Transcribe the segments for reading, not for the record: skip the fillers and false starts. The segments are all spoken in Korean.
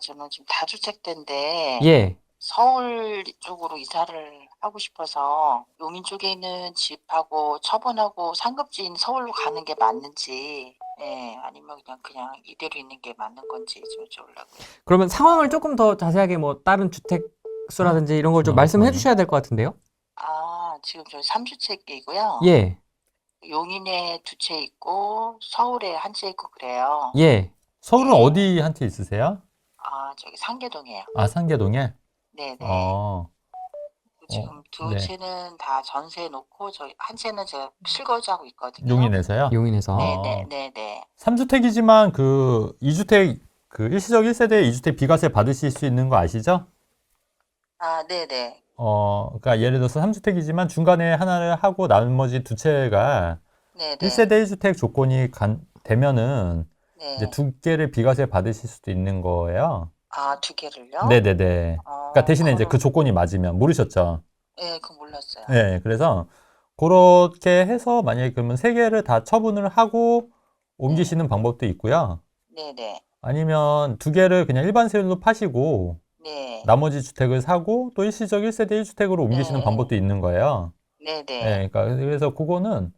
저는 지금 다주택자인데 예. 서울 쪽으로 이사를 하고 싶어서 용인 쪽에 있는 집하고 처분하고 상급지인 서울로 가는 게 맞는지, 아니면 그냥 이대로 있는 게 맞는 건지 좀 여쭤보려고요. 그러면 상황을 조금 더 자세하게 뭐 다른 주택 수라든지 이런 걸 좀 말씀해 주셔야 될 것 같은데요. 지금 저 3주택이고요. 예. 용인에 두 채 있고 서울에 한 채 있고 그래요. 예. 서울은 예. 어디 한 채 있으세요? 저기 상계동이에요. 상계동에? 네네. 어, 지금 두 네. 채는 다 전세 놓고 저희 한 채는 제가 실거주하고 있거든요. 용인에서요? 용인에서. 네네네네. 3주택이지만 그 2주택, 그 일시적 1세대 2주택 비과세 받으실 수 있는 거 아시죠? 네네. 그러니까 예를 들어서 3주택이지만 중간에 하나를 하고 나머지 두 채가 네네. 1세대 1주택 조건이 되면은 이제 네. 두 개를 비과세 받으실 수도 있는 거예요. 두 개를요? 네네네. 그러니까 대신에 이제 그 그거는, 조건이 맞으면 모르셨죠? 그거 몰랐어요. 네, 그래서 그렇게 해서 만약에 그러면 세 개를 다 처분을 하고 네. 옮기시는 방법도 있고요. 네네. 아니면 두 개를 그냥 일반 세율로 파시고 네. 나머지 주택을 사고 또 일시적 1세대 1주택으로 옮기시는 네. 방법도 있는 거예요. 네네. 예, 그러니까 그래서 그거는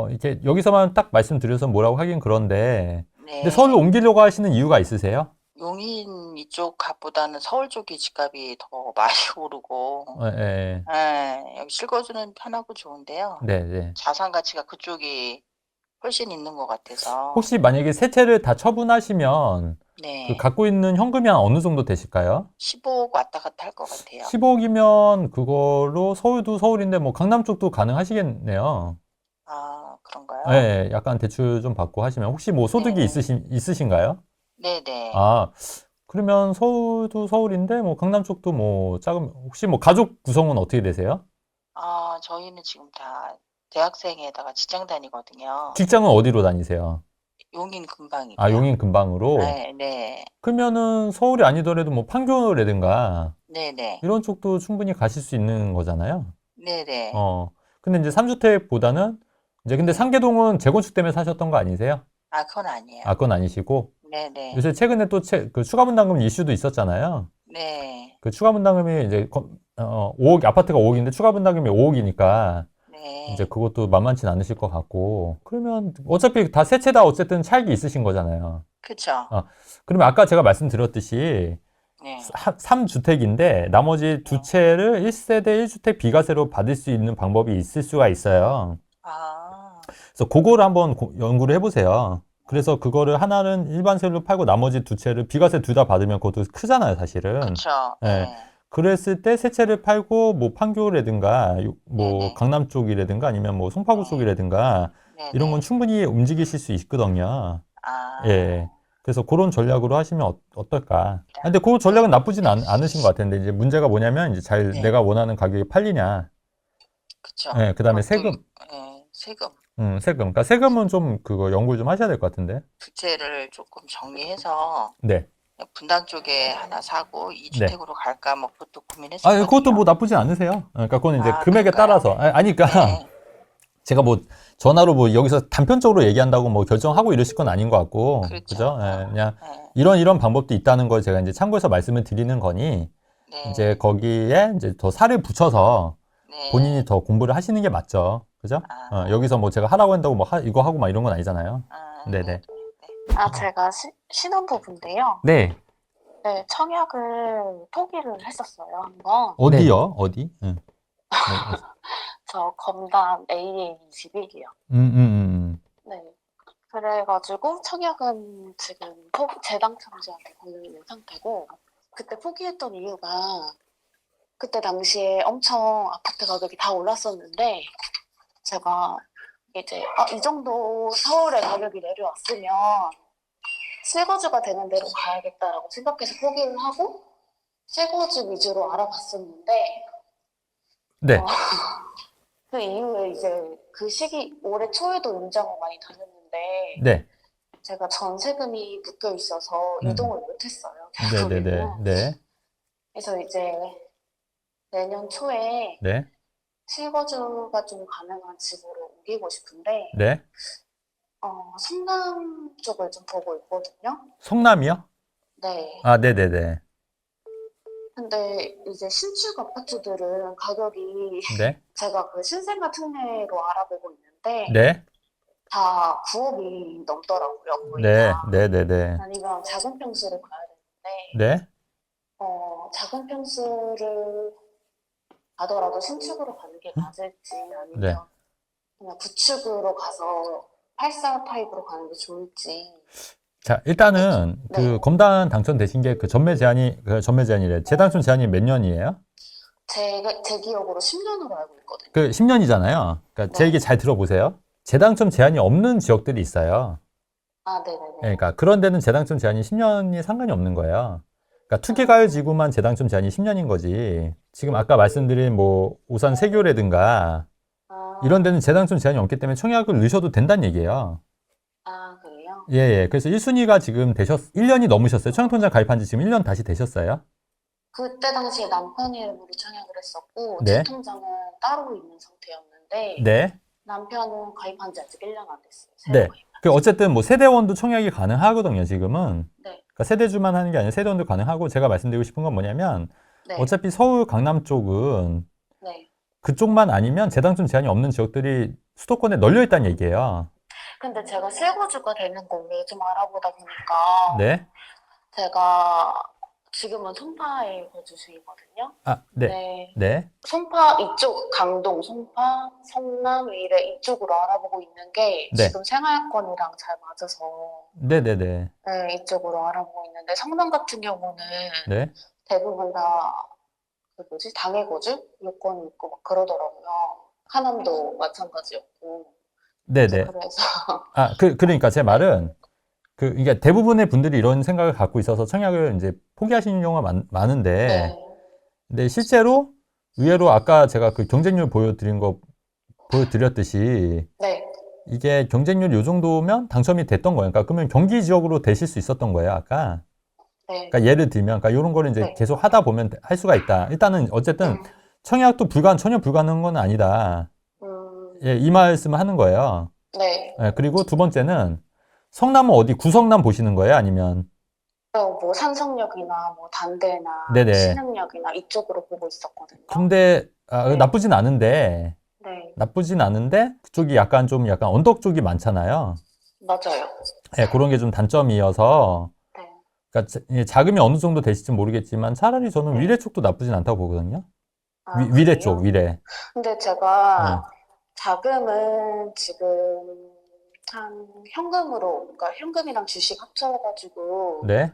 이렇게 여기서만 딱 말씀드려서 뭐라고 하긴 그런데 근데 서울로 네. 옮기려고 하시는 이유가 있으세요? 용인 이쪽 값보다는 서울 쪽이 집값이 더 많이 오르고, 예, 예. 여기 실거주는 편하고 좋은데요. 네, 네. 자산 가치가 그쪽이 훨씬 있는 것 같아서. 혹시 만약에 세 채를 다 처분하시면 그 네. 갖고 있는 현금이 한 어느 정도 되실까요? 15억 왔다 갔다 할 것 같아요. 15억이면 그걸로 서울도 서울인데 뭐 강남 쪽도 가능하시겠네요. 그런가요? 예, 약간 대출 좀 받고 하시면 혹시 뭐 소득이 네. 있으신가요? 네네. 아, 그러면 서울도 서울인데 뭐 강남 쪽도 뭐 작은 혹시 뭐 가족 구성은 어떻게 되세요? 저희는 지금 다 대학생에다가 직장 다니거든요. 직장은 어디로 다니세요? 용인 아, 근방이고요. 용인 근방으로. 네, 네. 그러면은 서울이 아니더라도 뭐 판교라든가 네네. 이런 쪽도 충분히 가실 수 있는 거잖아요. 네네. 어. 근데 이제 3주택보다는 이제 근데 네. 상계동은 재건축 때문에 사셨던 거 아니세요? 그건 아니에요. 그건 아니시고. 네네. 요새 최근에 또 그 추가 분담금 이슈도 있었잖아요. 네. 그 추가 분담금이 이제 5억, 아파트가 5억인데 추가 분담금이 5억이니까 이제 네. 그것도 만만치 않으실 것 같고. 그러면 어차피 다 세 채 다 어쨌든 차익이 있으신 거잖아요. 그쵸? 어, 그러면 아까 제가 말씀드렸듯이 네. 3주택인데 나머지 두 네. 채를 1세대 1주택 비과세로 받을 수 있는 방법이 있을 수가 있어요. 아, 그래서 그거를 한번 연구를 해보세요. 그래서 그거를 하나는 일반 세율로 팔고 나머지 두 채를 비과세 둘 다 받으면 그것도 크잖아요, 사실은. 그쵸? 예. 네. 그랬을 때 세 채를 팔고 뭐 판교라든가 뭐 네네. 강남 쪽이라든가 아니면 뭐 송파구 네. 쪽이라든가 이런 건 네네. 충분히 움직이실 수 있거든요. 아, 예. 그래서 그런 전략으로 하시면 떨까? 근데 일단, 그 전략은 네. 나쁘진 않으신 것 같은데 이제 문제가 뭐냐면 이제 네. 내가 원하는 가격에 팔리냐. 그쵸? 예, 그다음에 그것도, 세금. 세금. 세금. 그러니까 세금은 좀 그거 연구를 좀 하셔야 될 것 같은데. 부채를 조금 정리해서 네. 분당 쪽에 하나 사고 네. 2주택으로 갈까 뭐 그것도 고민했었거든요. 그것도 뭐 나쁘진 않으세요. 그러니까 그건 이제 금액에 그럴까요? 따라서. 아니, 그러니까 네. 제가 뭐 전화로 뭐 여기서 단편적으로 얘기한다고 뭐 결정하고 이러실 건 아닌 것 같고, 그렇죠. 그죠? 예, 그냥 네. 이런 방법도 있다는 걸 제가 이제 참고해서 말씀을 드리는 거니, 이제 네. 거기에 이제 더 살을 붙여서 본인이 네. 더 공부를 하시는 게 맞죠. 그죠? 아, 여기서 뭐 제가 하라고 한다고 뭐 이거 하고 막 이런 건 아니잖아요. 네네. 네네. 제가 신혼부부인데요. 네. 네, 청약을 포기를 했었어요, 한번. 네네. 어디요? 어디? 응. 저 검담 AA21이요. 음, 음, 음. 네. 그래가지고 청약은 지금 재당첨자한테 걸려있는 상태고, 그때 포기했던 이유가 그때 당시에 엄청 아파트 가격이 다 올랐었는데, 제가 이제 이 정도 서울의 가격이 내려왔으면 실거주가 되는 데로 가야겠다라고 생각해서 포기를 하고 실거주 위주로 알아봤었는데, 어, 네. 그 이후에 이제 그 시기 올해 초에도 임장을 많이 다녔는데 네. 제가 전세금이 묶여 있어서 음. 이동을 못했어요, 네네네. 결국에는. 네. 그래서 이제 내년 초에 네. 실거주가 좀 가능한 집으로 옮기고 싶은데 네. 성남 쪽을 좀 보고 있거든요. 성남이요? 네. 아, 네네네. 근데 이제 신축 아파트들은 가격이 네. 제가 그 신생아 특례로 알아보고 있는데 네. 다 9억이 넘더라고요, 거의 네. 다. 네네네. 아니면 작은 평수를 가야 되는데 네. 작은 평수를 가더라도 신축으로 가는 게 맞을지 아니면 네. 그냥 구축으로 가서 84 타입으로 가는 게 좋을지. 자, 일단은 네. 그 검단 당첨되신 게 그 전매 제한이래. 재당첨 제한이 몇 년이에요? 제 기억으로 10년으로 알고 있거든요. 그 10년이잖아요. 그러니까 제 네. 얘기 잘 들어보세요. 재당첨 제한이 없는 지역들이 있어요. 아, 네네네. 그러니까 그런 데는 재당첨 제한이 10년이 상관이 없는 거예요. 그러니까 투기가율지구만 재당첨 제한이 10년인 거지. 지금 아까 말씀드린 뭐 오산 세교라든가 아, 이런 데는 재당첨 제한이 없기 때문에 청약을 넣으셔도 된다는 얘기예요. 아, 그래요? 예, 예. 그래서 1순위가 지금 1년이 넘으셨어요. 청약통장 가입한 지 지금 1년 다시 되셨어요. 그때 당시에 남편 이름으로 청약을 했었고, 네. 제 통장은 따로 있는 상태였는데, 네. 남편은 가입한 지 아직 1년 안 됐어요. 새로 네. 가입한 그 지. 어쨌든 뭐 세대원도 청약이 가능하거든요, 지금은. 네. 그러니까 세대주만 하는 게 아니라 세대원도 가능하고 제가 말씀드리고 싶은 건 뭐냐면 네. 어차피 서울 강남 쪽은 네. 그쪽만 아니면 재당첨 제한이 없는 지역들이 수도권에 널려 있다는 얘기예요. 근데 제가 실거주가 되는 곳을 좀 알아보다 보니까, 네. 제가 지금은 송파에 거주 중이거든요. 아, 네. 네. 네. 송파 이쪽, 강동, 송파, 성남, 위례 이쪽으로 알아보고 있는 게 네. 지금 생활권이랑 잘 맞아서 네네네. 네, 이쪽으로 알아보고 있는데 성남 같은 경우는 네. 대부분 다 그 뭐지? 당해 거주 요건이 있고 막 그러더라고요. 하남도 마찬가지였고. 이제 네네. 그래서 아, 그러니까 제 말은 이게 대부분의 분들이 이런 생각을 갖고 있어서 청약을 이제 포기하시는 경우가 많은데, 네, 근데 실제로 의외로 아까 제가 그 경쟁률 보여드렸듯이 네, 이게 경쟁률 요 정도면 당첨이 됐던 거예요. 그러니까 그러면 경기 지역으로 되실 수 있었던 거예요, 아까. 네, 그러니까 예를 들면, 그러니까 이런 거를 이제 네. 계속 하다 보면 할 수가 있다. 일단은 어쨌든 청약도 전혀 불가능한 건 아니다. 예, 이 말씀을 하는 거예요. 네. 예, 그리고 두 번째는 성남은 어디 구성남 보시는 거예요? 아니면 뭐 산성역이나 뭐 단대나 네네. 신흥역이나 이쪽으로 보고 있었거든요. 근데 네. 나쁘진 않은데 네, 그쪽이 약간 언덕 쪽이 많잖아요. 맞아요. 예, 그런 게 좀 단점이어서 네. 그러니까 자금이 어느 정도 되실지 모르겠지만 차라리 저는 네. 위례 쪽도 나쁘진 않다고 보거든요. 아, 위례 그래요? 쪽, 위례. 근데 제가 네. 자금은 지금 한 현금으로, 그러니까 현금이랑 주식 합쳐가지고 네.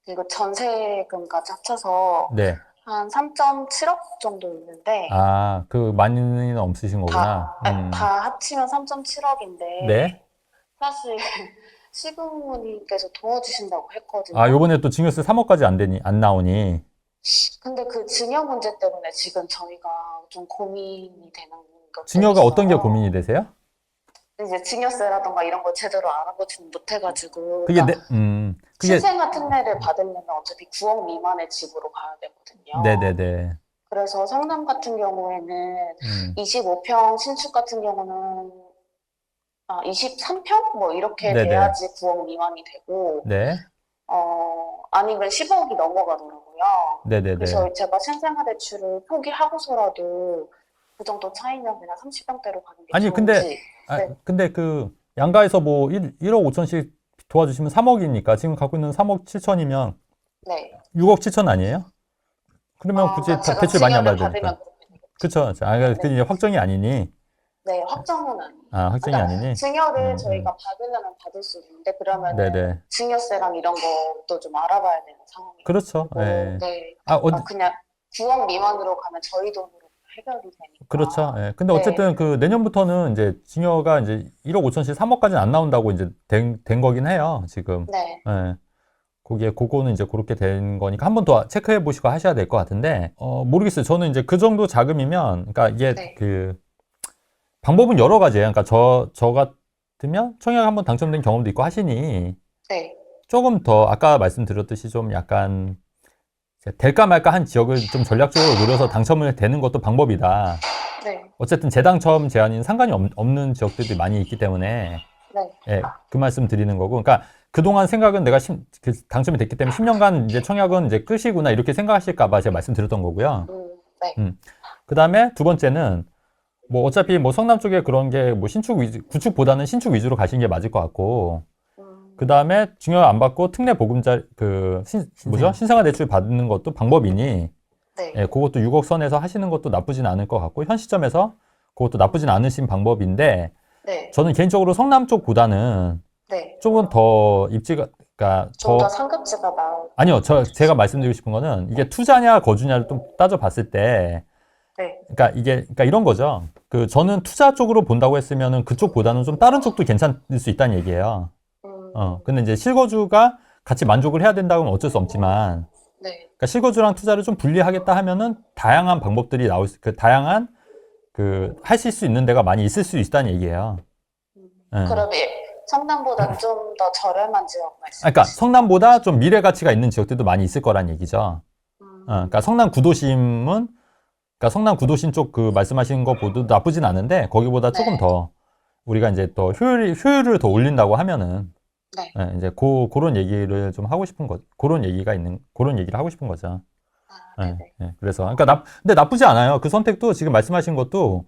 그리고 전세금까지 합쳐서 네. 한 3.7억 정도 있는데 아, 많이는 없으신 거구나. 다 합치면 3.7억인데 네. 사실 시부모님께서 도와주신다고 했거든요. 아, 요번에 또 증여세 3억까지 안 나오니. 근데 그 증여 문제 때문에 지금 저희가 좀 고민이 되는 것들이 증여가 어떤 게 있어요. 고민이 되세요? 이제 증여세라던가 이런 걸 제대로 알아보지는 못해가지고 그게 그러니까 신생아 특례를 받으려면 어차피 9억 미만의 집으로 가야 되거든요. 네네네. 그래서 성남 같은 경우에는 25평 신축 같은 경우는 23평? 뭐 이렇게 네네. 돼야지 9억 미만이 되고 네. 아니면 10억이 넘어가더라고요. 네네네. 그래서 제가 신생아 대출을 포기하고서라도 그 정도 차이면 그냥 30평대로 가는 게 아니, 좋은지. 네. 근데 양가에서 뭐 1억 5천씩 도와주시면 3억이니까 지금 갖고 있는 3억 7천이면 네. 6억 7천 아니에요? 그러면 굳이 그러니까 제가 대출 많이 안 증여를 받아야 되니까. 받으면 그렇게 되겠죠. 그쵸. 그게 이제 확정이 아니니. 네, 확정은 아니에요. 확정이 그러니까 아니니. 증여를 저희가 받으면 받을 수 있는데 그러면 네네. 증여세랑 이런 것도 좀 알아봐야 되는 상황이고. 그렇죠. 네. 네. 그러니까 그냥 9억 미만으로 가면 저희 돈으로 해결이 되니까. 그렇죠. 예. 근데 네. 어쨌든 내년부터는 이제 증여가 이제 1억 5천씩 3억까지는 안 나온다고 이제 된 거긴 해요, 지금. 네. 예. 그거는 이제 그렇게 된 거니까 한 번 더 체크해 보시고 하셔야 될 것 같은데, 모르겠어요. 저는 이제 그 정도 자금이면, 그러니까 이게 네. 방법은 여러 가지예요. 그러니까 저 같으면 청약 한번 당첨된 경험도 있고 하시니, 네. 조금 더 아까 말씀드렸듯이 좀 약간 될까 말까 한 지역을 좀 전략적으로 노려서 당첨을 되는 것도 방법이다. 네. 어쨌든 재당첨 제한인 상관이 없는 지역들이 많이 있기 때문에 네. 예, 그 말씀 드리는 거고, 그러니까 그동안 생각은 내가 당첨이 됐기 때문에 10년간 이제 청약은 이제 끝이구나 이렇게 생각하실까봐 제가 말씀드렸던 거고요. 네. 그 다음에 두 번째는 뭐 어차피 뭐 성남 쪽에 그런 게 뭐 신축 위주, 구축보다는 신축 위주로 가시는 게 맞을 것 같고, 그 다음에 증여 안 받고 특례 보금자 뭐죠? 신생아 대출 받는 것도 방법이니, 네. 예, 그것도 6억 선에서 하시는 것도 나쁘진 않을 것 같고, 현 시점에서 그것도 나쁘진 않으신 방법인데, 네. 저는 개인적으로 성남 쪽보다는 네. 조금 더 입지가, 그러니까 좀 더 상급지가 나은. 아니요, 제가 말씀드리고 싶은 거는 이게 투자냐 거주냐를 좀 따져봤을 때, 네. 그러니까 이런 거죠. 저는 투자 쪽으로 본다고 했으면은 그쪽보다는 좀 다른 쪽도 괜찮을 수 있다는 얘기예요. 근데 이제 실거주가 같이 만족을 해야 된다고 하면 어쩔 수 없지만, 네. 그러니까 실거주랑 투자를 좀 분리하겠다 하면은 다양한 방법들이 다양한 하실 수 있는 데가 많이 있을 수 있다는 얘기예요. 예. 그럼 성남보다는 좀 더 저렴한 지역 말씀이시죠? 그러니까 성남보다 좀 미래 가치가 있는 지역들도 많이 있을 거란 얘기죠. 그러니까 성남 구도심은 그러니까 성남 구도심 쪽 말씀하신 것보다 나쁘진 않은데 거기보다 조금 네. 더 우리가 이제 또 효율을 더 올린다고 하면은 네. 예, 이제 그런 얘기를 좀 하고 싶은 그런 얘기를 하고 싶은 거죠. 네네. 예, 그래서 그러니까 근데 나쁘지 않아요. 그 선택도 지금 말씀하신 것도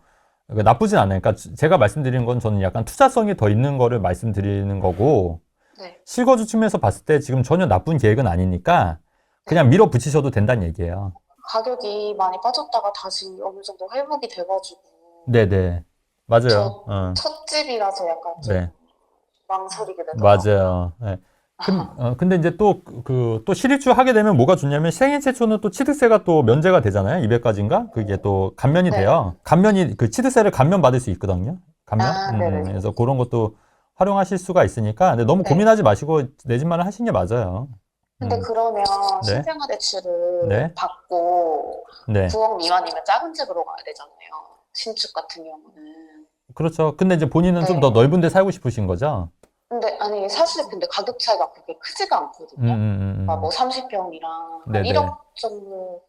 나쁘진 않아요. 그러니까 제가 말씀드리는 건 저는 약간 투자성이 더 있는 거를 말씀드리는 거고 네. 실거주 측면에서 봤을 때 지금 전혀 나쁜 계획은 아니니까 그냥 밀어붙이셔도 된다는 얘기예요. 가격이 많이 빠졌다가 다시 어느 정도 회복이 돼가지고 네네. 맞아요. 첫 집이라서 약간 좀 네. 망설이게 되더라고요. 맞아요. 네. 근데 이제 또 실입주 하게 되면 뭐가 좋냐면 생애 최초는 또 취득세가 또 면제가 되잖아요. 200가지인가? 그게 또 감면이 네. 돼요. 취득세를 감면 받을 수 있거든요. 감면? 네네. 그래서 그런 것도 활용하실 수가 있으니까. 근데 너무 네. 고민하지 마시고 내 집만을 하시는 게 맞아요. 근데 그러면 네. 신생아 대출을 네. 받고 네. 9억 미만이면 작은 집으로 가야 되잖아요. 신축 같은 경우는. 그렇죠. 근데 이제 본인은 좀 네. 더 넓은 데 살고 싶으신 거죠? 근데 아니 사실 근데 가격 차이가 그렇게 크지가 않거든요. 뭐 30평이랑 네네. 1억 정도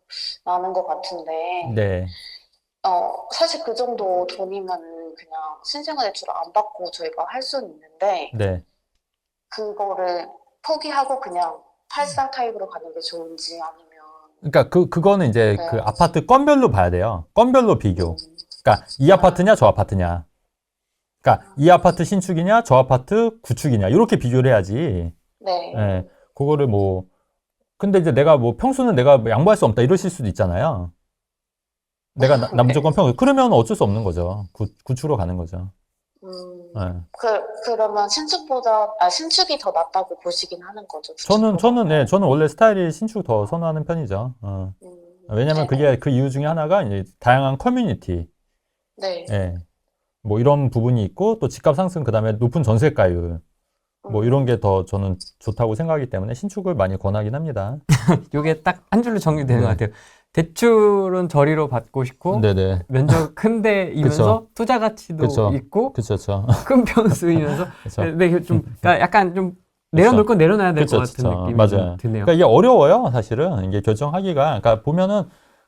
나는 것 같은데 네. 사실 그 정도 돈이면은 그냥 신생아 대출을 안 받고 저희가 할 수는 있는데 네. 그거를 포기하고 그냥 8살 타입으로 가는 게 좋은지 아니면 그러니까 그거는 이제 네. 그 아파트 건별로 봐야 돼요. 건별로 비교. 그러니까 이 아파트냐 저 아파트냐. 그러니까 이 아파트 신축이냐 저 아파트 구축이냐 이렇게 비교를 해야지. 네. 예. 그거를 근데 이제 내가 평수는 내가 양보할 수 없다 이러실 수도 있잖아요. 내가 무조건 평수. 그러면 어쩔 수 없는 거죠. 구축으로 가는 거죠. 예. 그러면 신축이 더 낫다고 보시긴 하는 거죠. 저는 원래 스타일이 신축 더 선호하는 편이죠. 왜냐면 그게 그 이유 중에 하나가 이제 다양한 커뮤니티. 네. 예. 뭐 이런 부분이 있고 또 집값 상승 그다음에 높은 전세가율 뭐 이런 게 더 저는 좋다고 생각하기 때문에 신축을 많이 권하긴 합니다. 이게 딱 한 줄로 정리되는 네. 것 같아요. 대출은 저리로 받고 싶고 네네. 면적 큰데이면서 투자 가치도 그쵸. 있고 그쵸. 큰 평수이면서 그쵸. 근데 그러니까 약간 좀 내려놓을 건 내려놔야 될 것 그쵸, 같은 그쵸. 느낌이 맞아요. 좀 드네요. 그러니까 이게 어려워요, 사실은. 이게 결정하기가.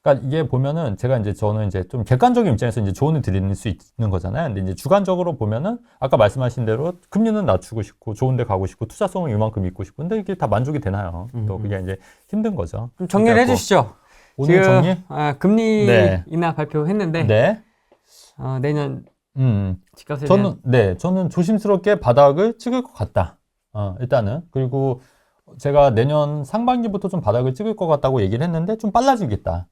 그러니까 이게 보면은 저는 이제 좀 객관적인 입장에서 이제 조언을 드릴 수 있는 거잖아요. 근데 이제 주관적으로 보면은 아까 말씀하신 대로 금리는 낮추고 싶고 좋은 데 가고 싶고 투자성을 이만큼 있고 싶고 근데 이게 다 만족이 되나요? 또 그게 이제 힘든 거죠. 좀 정리를 그래갖고 해주시죠. 오늘 지금 정리? 금리 네. 인하 발표했는데 네. 내년 집값에 저는 조심스럽게 바닥을 찍을 것 같다. 일단은. 그리고 제가 내년 상반기부터 좀 바닥을 찍을 것 같다고 얘기를 했는데 좀 빨라지겠다.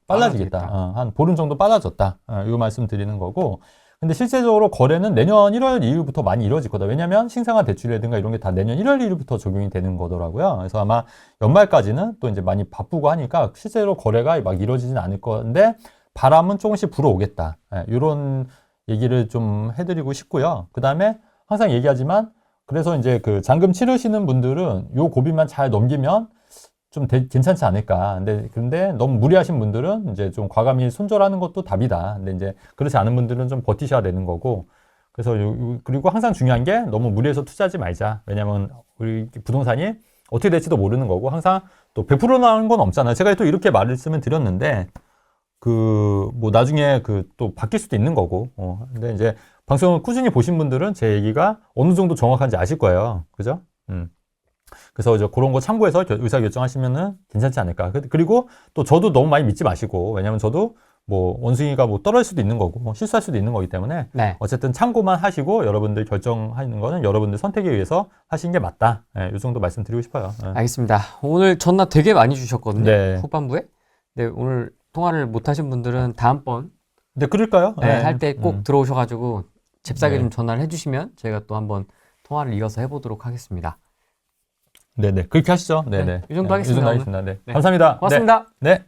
한 보름 정도 빨라졌다. 이 말씀 드리는 거고. 근데 실제적으로 거래는 내년 1월 2일부터 많이 이루어질 거다. 왜냐면 신생아 대출이라든가 이런 게 다 내년 1월 1일부터 적용이 되는 거더라고요. 그래서 아마 연말까지는 또 이제 많이 바쁘고 하니까 실제로 거래가 막 이루어지진 않을 건데 바람은 조금씩 불어오겠다. 이런 얘기를 좀 해드리고 싶고요. 그 다음에 항상 얘기하지만 그래서 이제 잔금 치르시는 분들은 요 고비만 잘 넘기면 좀 괜찮지 않을까. 근데 너무 무리하신 분들은 이제 좀 과감히 손절하는 것도 답이다. 근데 이제 그렇지 않은 분들은 좀 버티셔야 되는 거고. 그래서 그리고 항상 중요한 게 너무 무리해서 투자하지 말자. 왜냐면 우리 부동산이 어떻게 될지도 모르는 거고 항상 또 100% 나오는 건 없잖아요. 제가 또 이렇게 말씀을 드렸는데 나중에 또 바뀔 수도 있는 거고. 근데 이제 방송을 꾸준히 보신 분들은 제 얘기가 어느 정도 정확한지 아실 거예요. 그죠? 그래서 이제 그런 거 참고해서 의사결정하시면은 괜찮지 않을까. 그리고 또 저도 너무 많이 믿지 마시고, 왜냐면 저도 뭐 원숭이가 뭐 떨어질 수도 있는 거고, 뭐 실수할 수도 있는 거기 때문에 네. 어쨌든 참고만 하시고 여러분들 결정하는 거는 여러분들 선택에 의해서 하시는 게 맞다. 이 정도 말씀드리고 싶어요. 알겠습니다. 오늘 전화 되게 많이 주셨거든요. 네. 후반부에. 네, 오늘 통화를 못 하신 분들은 다음번 네, 그럴까요? 할 때 꼭 들어오셔가지고 잽싸게 네. 좀 전화를 해주시면 저희가 또 한번 통화를 이어서 해보도록 하겠습니다. 네네. 그렇게 하시죠. 네네. 이 정도 하겠습니다, 이 정도 하겠습니다. 네. 네. 감사합니다. 고맙습니다. 네. 네.